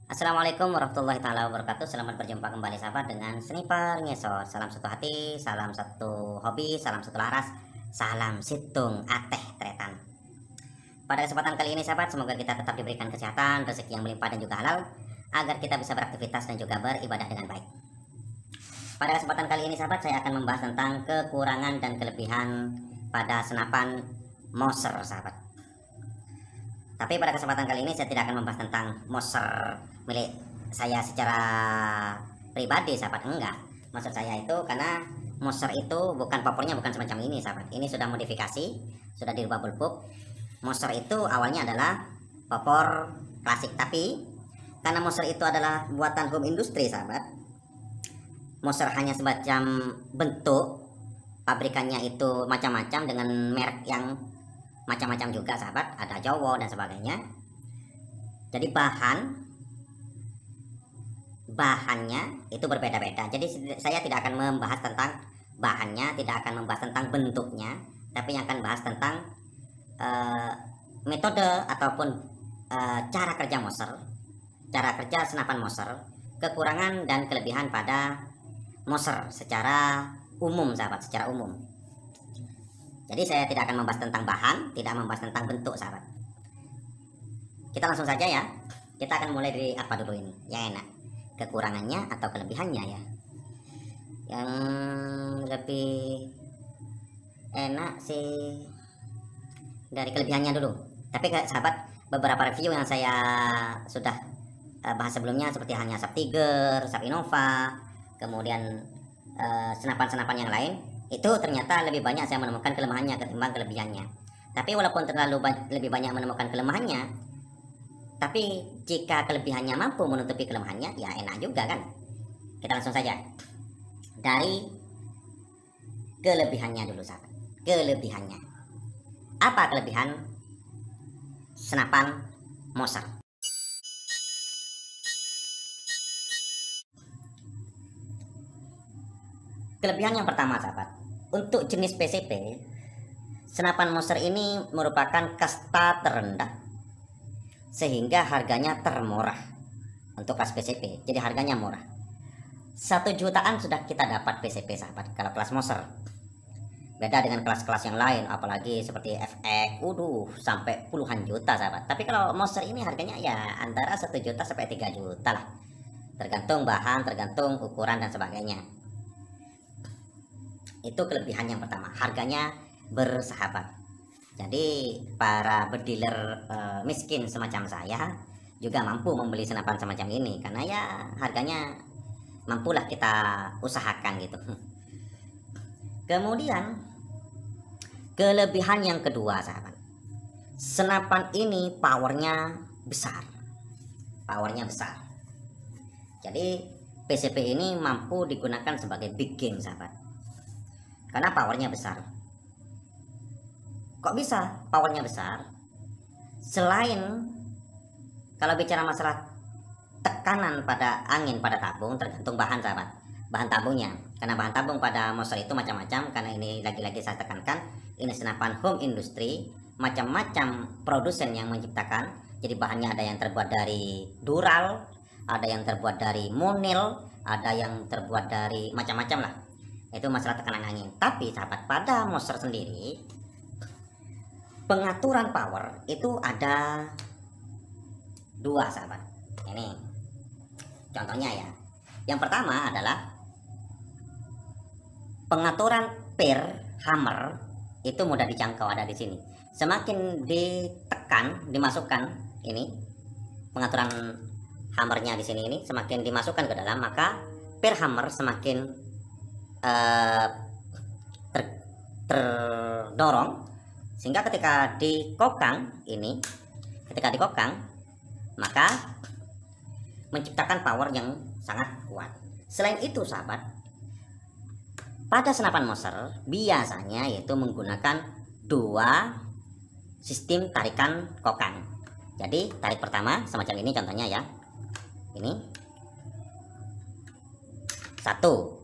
Assalamualaikum warahmatullahi taala wabarakatuh. Selamat berjumpa kembali sahabat dengan Sniper Ngesot. Salam satu hati, salam satu hobi, salam satu laras, salam situng ateh tretan. Pada kesempatan kali ini sahabat, semoga kita tetap diberikan kesehatan, rezeki yang melimpah dan juga halal, agar kita bisa beraktivitas dan juga beribadah dengan baik. Pada kesempatan kali ini sahabat, saya akan membahas tentang kekurangan dan kelebihan pada senapan Moser sahabat. Tapi pada kesempatan kali ini saya tidak akan membahas tentang Moser milik saya secara pribadi sahabat, enggak. Maksud saya itu karena Moser itu bukan popornya bukan semacam ini sahabat. Ini sudah modifikasi, sudah dirubah bulbuk. Moser itu awalnya adalah popor klasik, tapi karena Moser itu adalah buatan home industry sahabat, Moser hanya semacam bentuk, pabrikannya itu macam-macam dengan merek yang macam-macam juga sahabat, ada Jowo dan sebagainya. Jadi bahannya itu berbeda-beda. Jadi saya tidak akan membahas tentang bahannya, tidak akan membahas tentang bentuknya, tapi yang akan bahas tentang metode ataupun cara kerja Moser, cara kerja senapan Moser, kekurangan dan kelebihan pada Moser secara umum sahabat, secara umum. Jadi saya tidak akan membahas tentang bahan, tidak membahas tentang bentuk sahabat. Kita langsung saja ya. Kita akan mulai dari apa dulu ini? Yang enak. Kekurangannya atau kelebihannya ya. Yang lebih enak sih dari kelebihannya dulu. Tapi sahabat, beberapa review yang saya sudah bahas sebelumnya seperti halnya Sub Tiger, Sub Innova, kemudian senapan-senapan yang lain, itu ternyata lebih banyak saya menemukan kelemahannya ketimbang kelebihannya. Tapi walaupun lebih banyak menemukan kelemahannya, tapi jika kelebihannya mampu menutupi kelemahannya, ya enak juga kan. Kita langsung saja dari kelebihannya dulu sahabat. Kelebihannya, apa kelebihan senapan Moser? Kelebihan yang pertama sahabat, untuk jenis PCP, senapan Moser ini merupakan kasta terendah sehingga harganya termurah untuk kelas PCP. Jadi harganya murah. 1 jutaan sudah kita dapat PCP sahabat kalau kelas Moser. Beda dengan kelas-kelas yang lain, apalagi seperti FX, sampai puluhan juta sahabat. Tapi kalau Moser ini harganya ya antara 1 juta sampai 3 juta lah. Tergantung bahan, tergantung ukuran dan sebagainya. Itu kelebihan yang pertama, harganya bersahabat. Jadi para berdealer miskin semacam saya juga mampu membeli senapan semacam ini karena ya harganya mampulah kita usahakan gitu. Kemudian kelebihan yang kedua sahabat, senapan ini powernya besar. Powernya besar. Jadi PCP ini mampu digunakan sebagai big game sahabat. Karena powernya besar. Kok bisa powernya besar? Selain kalau bicara masalah tekanan pada angin pada tabung, tergantung bahan sahabat, bahan tabungnya. Karena bahan tabung pada Moser itu macam-macam. Karena ini lagi-lagi saya tekankan, ini senapan home industry, macam-macam produsen yang menciptakan. Jadi bahannya ada yang terbuat dari dural, ada yang terbuat dari monil, ada yang terbuat dari macam-macam lah. Itu masalah tekanan angin. Tapi sahabat, pada Moser sendiri pengaturan power itu ada 2 sahabat. Ini contohnya ya. Yang pertama adalah pengaturan per hammer itu mudah dijangkau, ada di sini. Semakin ditekan, dimasukkan ini pengaturan hammernya di sini ini, semakin dimasukkan ke dalam, maka per hammer semakin terdorong, sehingga ketika dikokang ini, maka menciptakan power yang sangat kuat. Selain itu sahabat, pada senapan Moser biasanya yaitu menggunakan 2 sistem tarikan kokang. Jadi tarik pertama semacam ini contohnya ya, ini satu.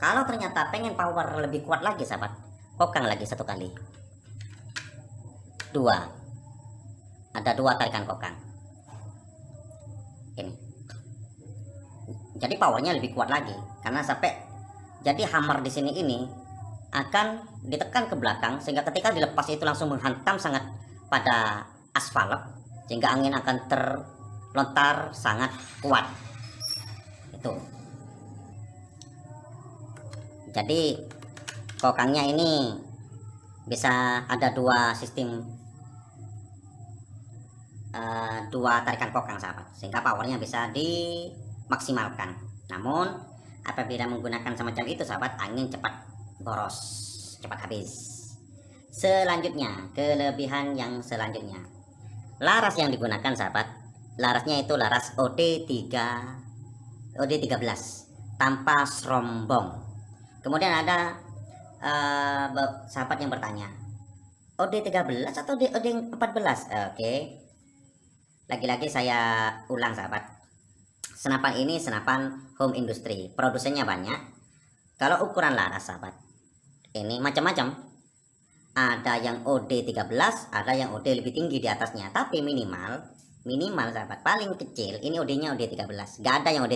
Kalau ternyata pengen power lebih kuat lagi sahabat, kokang lagi 1 kali. 2. Ada 2 tarikan kokang. ini. Jadi powernya lebih kuat lagi karena sampai jadi hammer di sini ini akan ditekan ke belakang sehingga ketika dilepas itu langsung menghantam sangat pada aspal sehingga angin akan terlontar sangat kuat. Itu. Jadi kokangnya ini bisa ada dua sistem, dua tarikan kokang sahabat, sehingga powernya bisa dimaksimalkan. Namun apabila menggunakan semacam itu sahabat, angin cepat boros, cepat habis. Selanjutnya, kelebihan yang selanjutnya, laras yang digunakan sahabat, larasnya itu laras OD13 tanpa serombong. Kemudian ada sahabat yang bertanya, OD13 atau OD14? Oke. Lagi-lagi saya ulang sahabat. Senapan ini senapan home industry, produsennya banyak. Kalau ukuran laras sahabat, ini macam-macam. Ada yang OD13, ada yang OD lebih tinggi di atasnya. Tapi minimal sahabat, paling kecil ini OD-nya OD13. Gak ada yang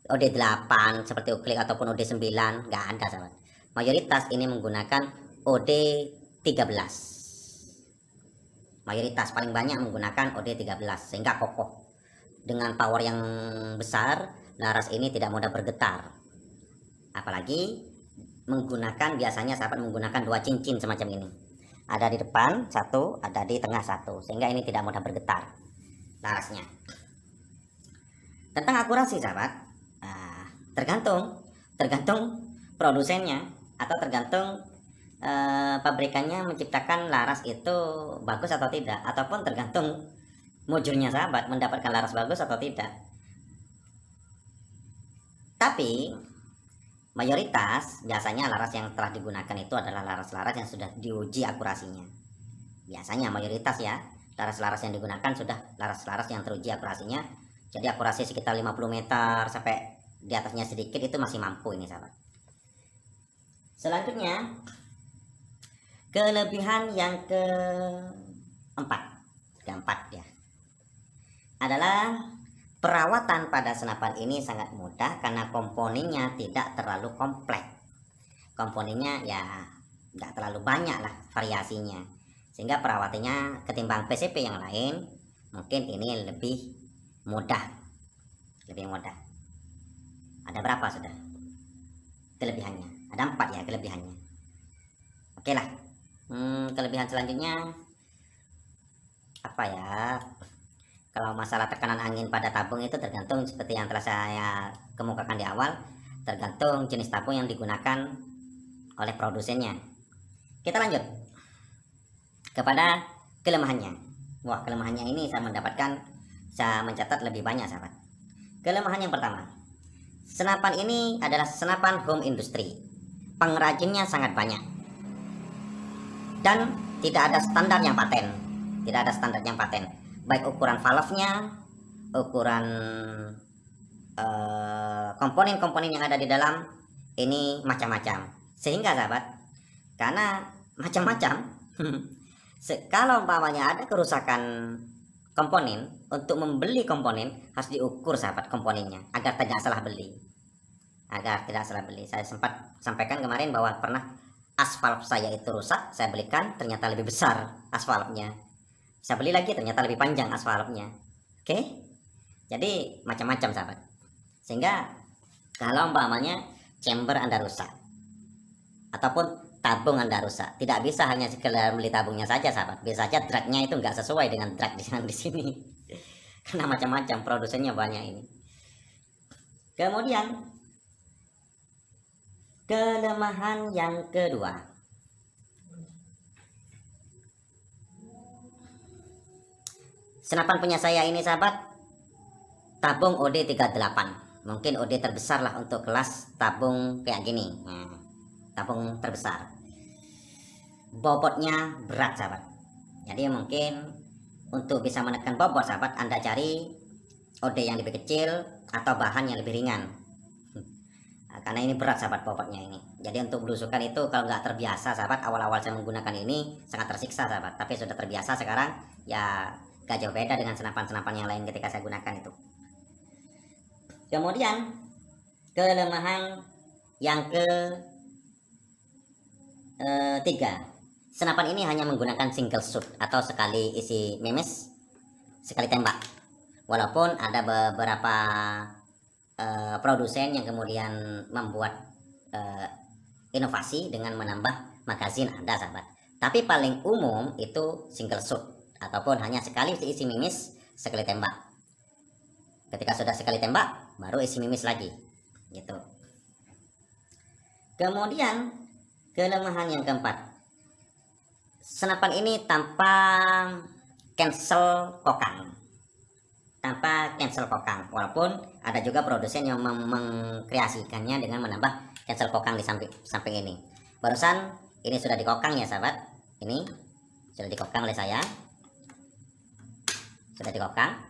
OD8 seperti uklik ataupun OD9, gak ada sahabat. Mayoritas ini menggunakan OD13. Mayoritas paling banyak menggunakan OD13 sehingga kokoh. Dengan power yang besar, laras ini tidak mudah bergetar. Apalagi biasanya sahabat menggunakan dua cincin semacam ini. Ada di depan satu, ada di tengah satu, sehingga ini tidak mudah bergetar larasnya. Tentang akurasi sahabat, tergantung produsennya atau tergantung pabrikannya menciptakan laras itu bagus atau tidak, ataupun tergantung mujurnya sahabat mendapatkan laras bagus atau tidak. Tapi mayoritas biasanya laras yang telah digunakan itu adalah laras-laras yang sudah diuji akurasinya. Biasanya mayoritas ya, laras-laras yang digunakan sudah laras-laras yang teruji akurasinya. Jadi akurasi sekitar 50 meter sampai di atasnya sedikit itu masih mampu ini sahabat. Selanjutnya, kelebihan yang keempat ya, adalah perawatan pada senapan ini sangat mudah karena komponennya tidak terlalu kompleks. Komponennya ya tidak terlalu banyak lah variasinya, sehingga perawatannya ketimbang PCP yang lain mungkin ini lebih mudah. Ada berapa sudah kelebihannya? Ada 4 ya kelebihannya. Oke lah. Kelebihan selanjutnya apa ya? Kalau masalah tekanan angin pada tabung itu tergantung seperti yang telah saya kemukakan di awal, tergantung jenis tabung yang digunakan oleh produsennya. Kita lanjut kepada kelemahannya. Wah, kelemahannya ini saya mencatat lebih banyak sahabat. Kelemahan yang pertama, senapan ini adalah senapan home industry. Pengrajinnya sangat banyak dan tidak ada standar yang paten. Baik ukuran valve-nya, ukuran komponen-komponen yang ada di dalam ini macam-macam. Sehingga sahabat, karena macam-macam, kalau umpamanya ada kerusakan komponen, untuk membeli komponen harus diukur sahabat komponennya agar tidak salah beli. Saya sempat sampaikan kemarin bahwa pernah aspal saya itu rusak, saya belikan ternyata lebih besar aspalnya. Saya beli lagi ternyata lebih panjang aspalnya. Oke? Jadi macam-macam sahabat. Sehingga kalau umpamanya chamber Anda rusak ataupun tabung Anda rusak, tidak bisa hanya sekedar beli tabungnya saja sahabat. Bisa saja dragnya itu nggak sesuai dengan drag di sini. Karena macam-macam produsennya banyak ini. Kemudian kelemahan yang kedua, senapan punya saya ini sahabat, tabung OD38. Mungkin OD terbesar lah untuk kelas tabung kayak gini. Tabung terbesar. Bobotnya berat sahabat. Jadi mungkin untuk bisa menekan bobot sahabat, Anda cari OD yang lebih kecil atau bahan yang lebih ringan. Karena ini berat sahabat bobotnya ini. Jadi untuk belusukan itu kalau nggak terbiasa sahabat, awal-awal saya menggunakan ini sangat tersiksa sahabat. Tapi sudah terbiasa sekarang ya gak jauh beda dengan senapan-senapan yang lain ketika saya gunakan itu. Kemudian kelemahan yang ketiga, senapan ini hanya menggunakan single shot atau sekali isi mimis, sekali tembak. Walaupun ada beberapa produsen yang kemudian membuat inovasi dengan menambah magazin, ada sahabat. Tapi paling umum itu single shot ataupun hanya sekali isi mimis, sekali tembak. Ketika sudah sekali tembak, baru isi mimis lagi, gitu. Kemudian kelemahan yang keempat, senapan ini tanpa cancel kokang, walaupun ada juga produsen yang mengkreasikannya dengan menambah cancel kokang di samping ini. Barusan ini sudah dikokang ya sahabat, ini sudah dikokang oleh saya, sudah dikokang.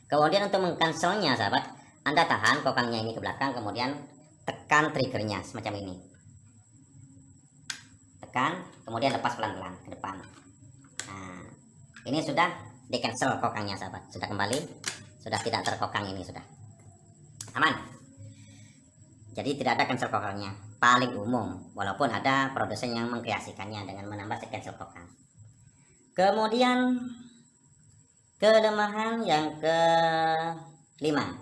Kemudian untuk mengcancelnya sahabat, Anda tahan kokangnya ini ke belakang, kemudian tekan triggernya semacam ini, tekan, kemudian lepas pelan-pelan ke depan. Nah, ini sudah di cancel kokangnya sahabat, sudah kembali, sudah tidak terkokang, ini sudah aman. Jadi tidak ada cancel kokangnya, paling umum, walaupun ada produsen yang mengkreasikannya dengan menambah cancel kokang. Kemudian kelemahan yang kelima,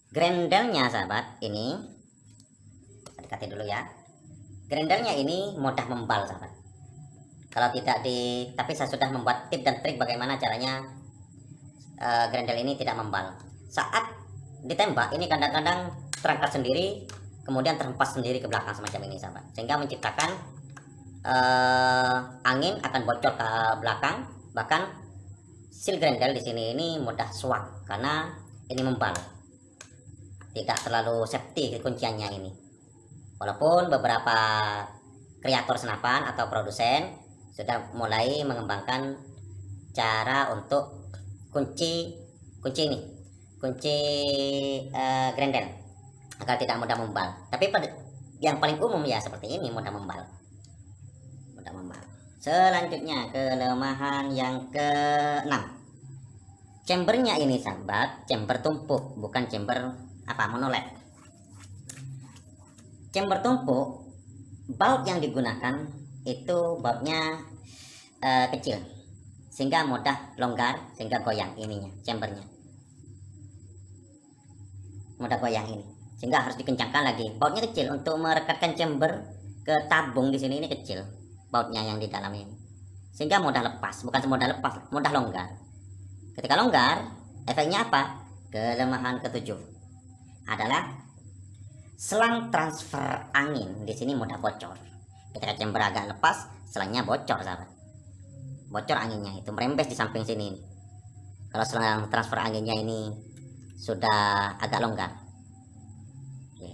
grendelnya sahabat, ini dekati dulu ya. Grendelnya ini mudah membal sahabat. Kalau tidak tapi saya sudah membuat tip dan trik bagaimana caranya grendel ini tidak membal. Saat ditembak ini kadang-kadang terangkat sendiri, kemudian terhempas sendiri ke belakang semacam ini sahabat, sehingga menciptakan angin akan bocor ke belakang. Bahkan seal grendel di sini ini mudah suak karena ini membal, tidak terlalu safety kunciannya ini. Walaupun beberapa kreator senapan atau produsen sudah mulai mengembangkan cara untuk kunci grendel agar tidak mudah membal. Tapi yang paling umum ya seperti ini, mudah membal. Selanjutnya kelemahan yang keenam, chambernya ini sahabat, chamber tumpuk, bukan chamber monoled. Chamber tumpuk, baut yang digunakan itu bautnya kecil, sehingga mudah longgar, sehingga goyang ininya, chambernya mudah goyang ini, sehingga harus dikencangkan lagi. Bautnya kecil, untuk merekatkan chamber ke tabung di sini ini kecil bautnya yang di dalam ini, sehingga mudah lepas, bukan semudah lepas, mudah longgar. Ketika longgar, efeknya apa? Kelemahan ketujuh adalah selang transfer angin di sini mudah bocor. Ketika chamber agak lepas, selangnya bocor sahabat, bocor anginnya itu merembes di samping sini. Kalau selang transfer anginnya ini sudah agak longgar. Oke,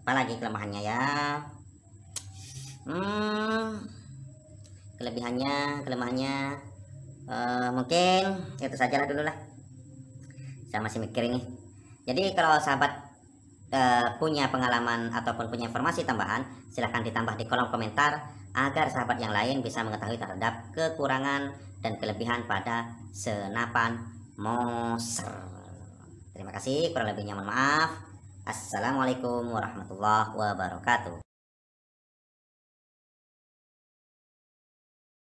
apalagi kelemahannya ya? Kelemahannya mungkin itu sajalah dulu lah, saya masih mikir ini. Jadi kalau sahabat punya pengalaman ataupun punya informasi tambahan, silahkan ditambah di kolom komentar agar sahabat yang lain bisa mengetahui terhadap kekurangan dan kelebihan pada senapan Moser. Terima kasih, kurang lebihnya mohon maaf. Assalamualaikum warahmatullahi wabarakatuh.